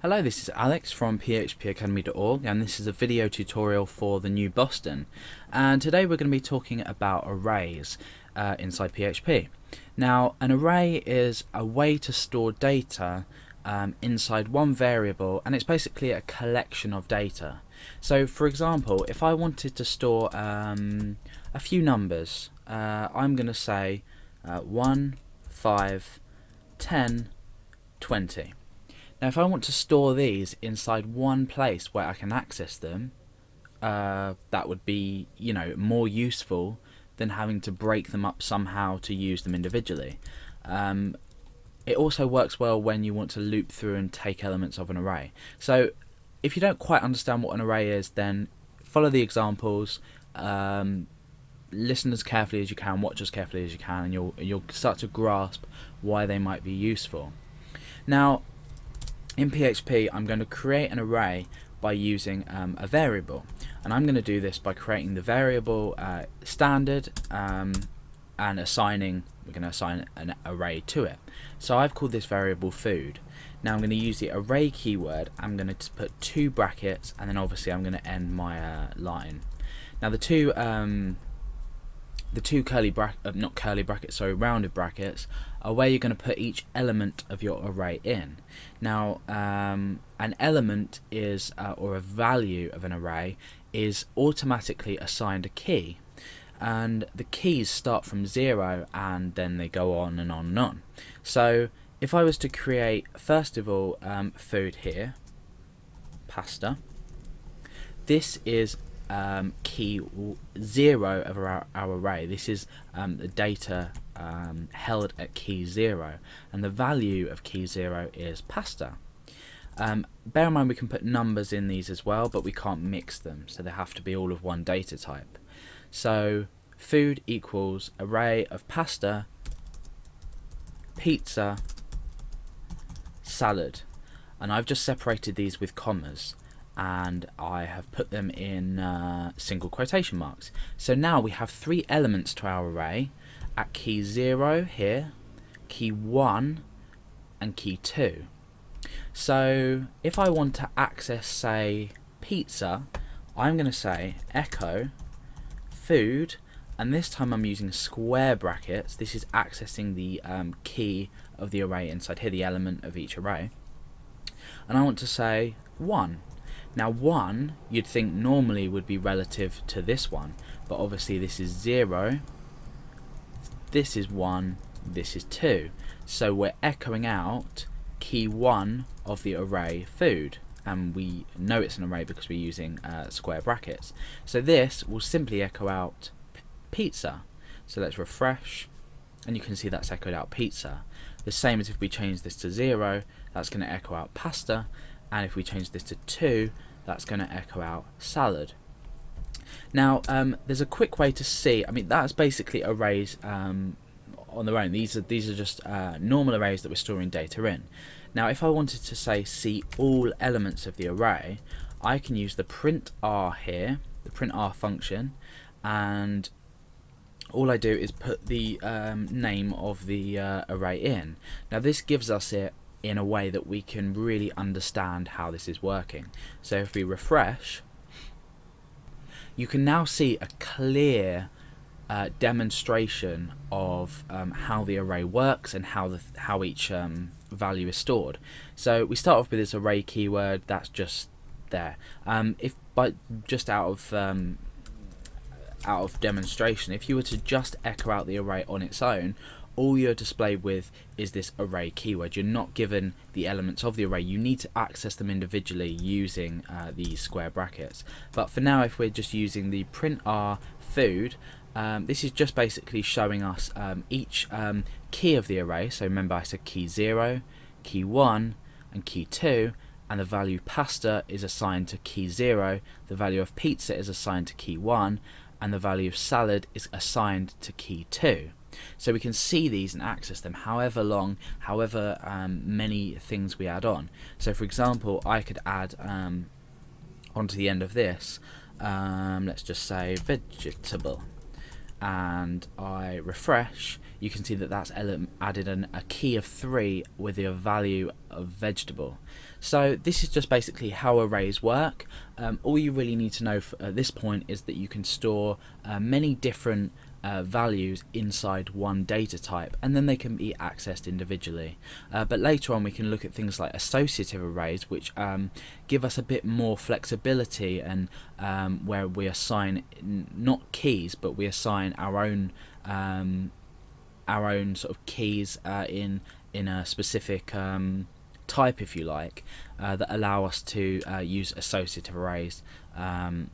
Hello, this is Alex from phpacademy.org, and this is a video tutorial for the new Boston. And today we're going to be talking about arrays inside PHP. Now, an array is a way to store data inside one variable, and it's basically a collection of data. So, for example, if I wanted to store a few numbers, I'm going to say 1, 5, 10, 20. Now if I want to store these inside one place where I can access them, that would be, more useful than having to break them up somehow to use them individually. It also works well when you want to loop through and take elements of an array. So if you don't quite understand what an array is, then follow the examples, listen as carefully as you can, watch as carefully as you can, and you'll start to grasp why they might be useful. Now, in PHP, I'm going to create an array by using a variable, and I'm going to do this by creating the variable standard and we're going to assign an array to it. So I've called this variable food. Now I'm going to use the array keyword. I'm going to put 2 brackets, and then obviously I'm going to end my line. Now the two rounded brackets are where you're going to put each element of your array in. Now, an element is, or a value of an array, is automatically assigned a key, and the keys start from 0 and then they go on and on and on. So if I was to create, first of all, food here, pasta, this is key 0 of our array. This is the data held at key 0, and the value of key 0 is pasta. Bear in mind we can put numbers in these as well, but we can't mix them, so they have to be all of one data type. So food equals array of pasta, pizza, salad, and I've just separated these with commas, and I have put them in single quotation marks. So now we have 3 elements to our array at key 0 here, key 1 and key 2. So if I want to access, say, pizza, I'm going to say echo food, and this time I'm using square brackets. This is accessing the key of the array inside here, the element of each array, and I want to say 1. Now 1, you'd think normally would be relative to this one, but obviously this is 0, this is 1, this is 2. So we're echoing out key 1 of the array food, and we know it's an array because we're using square brackets. So this will simply echo out pizza. So let's refresh, and you can see that's echoed out pizza. The same as if we change this to 0, that's going to echo out pasta, and if we change this to 2, that's going to echo out salad. Now there's a quick way to see, that's basically arrays on their own. These are just normal arrays that we're storing data in. Now if I wanted to say see all elements of the array, I can use the print r here, the print r function, and all I do is put the name of the array in. Now this gives us it in a way that we can really understand how this is working. So if we refresh, you can now see a clear demonstration of how the array works and how each value is stored. So we start off with this array keyword, that's just there. Just out of demonstration, if you were to just echo out the array on its own, all you're displayed with is this array keyword. You're not given the elements of the array. You need to access them individually using these square brackets. But for now, if we're just using the print r food, this is just basically showing us each key of the array. So remember, I said key 0, key 1 and key 2, and the value pasta is assigned to key 0, the value of pizza is assigned to key 1, and the value of salad is assigned to key 2. So we can see these and access them however many things we add on. So for example, I could add onto the end of this, let's just say vegetable, and I refresh, you can see that that's added a key of 3 with the value of vegetable. So this is just basically how arrays work. All you really need to know at this point is that you can store many different values inside one data type, and then they can be accessed individually. But later on we can look at things like associative arrays, which give us a bit more flexibility, and where we assign not keys, but we assign our own sort of keys in a specific type, if you like, that allow us to use associative arrays to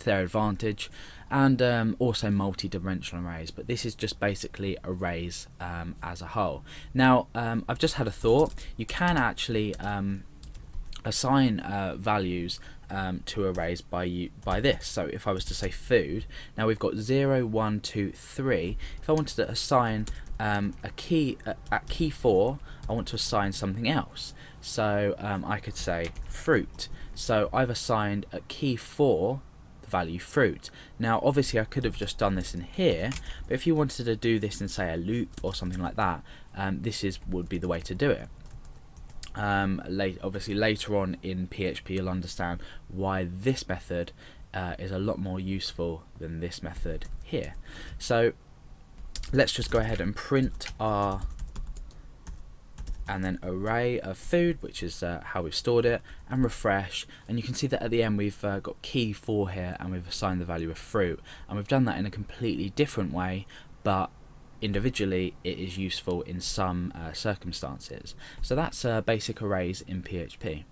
their advantage, and also multi-dimensional arrays. But this is just basically arrays as a whole. Now I've just had a thought. You can actually assign values to arrays by this. So if I was to say food, now we've got 0, 1, 2, 3. If I wanted to assign a key at key 4, I want to assign something else. So I could say fruit. So I've assigned at key 4 the value fruit. Now obviously I could have just done this in here, but if you wanted to do this in, say, a loop or something like that, this would be the way to do it. Obviously later on in PHP you'll understand why this method is a lot more useful than this method here. So let's just go ahead and print our and then array of food, which is how we've stored it, and refresh, and you can see that at the end we've got key 4 here, and we've assigned the value of fruit, and we've done that in a completely different way, but individually it is useful in some circumstances. So that's basic arrays in PHP.